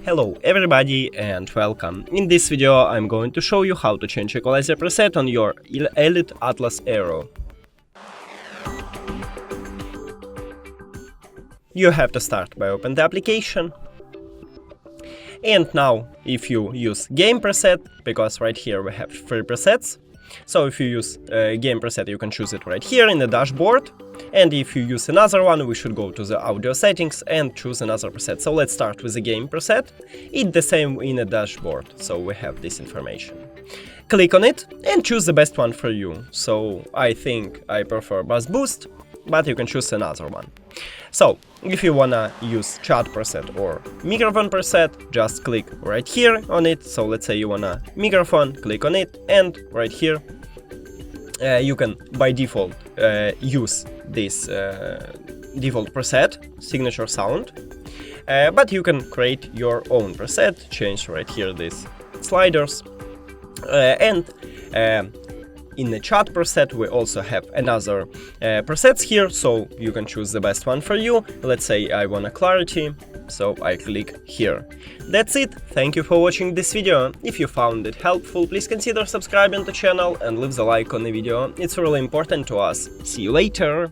Hello everybody and welcome. In this video I'm going to show you how to change Equalizer preset on your Elite Atlas Aero. You have to start by open the application. And now if you use game preset, because right here we have 3 presets, so if you use game preset you can choose it right here in the dashboard, and if you use another one we should go to the audio settings and choose another preset. So let's start with the game preset. It's the same in the dashboard, so we have this information. Click on it and choose the best one for you. So I think I prefer bass boost, but you can choose another one. So if you wanna use chat preset or microphone preset, just click right here on it. So let's say you wanna microphone, click on it, and right here you can by default use this default preset, signature sound, but you can create your own preset, change right here these sliders, and in the chat preset we also have another presets here, so you can choose the best one for you. Let's say I want a clarity, so I click here. That's it, thank you for watching this video. If you found it helpful, please consider subscribing to the channel and leave the like on the video, it's really important to us. See you later!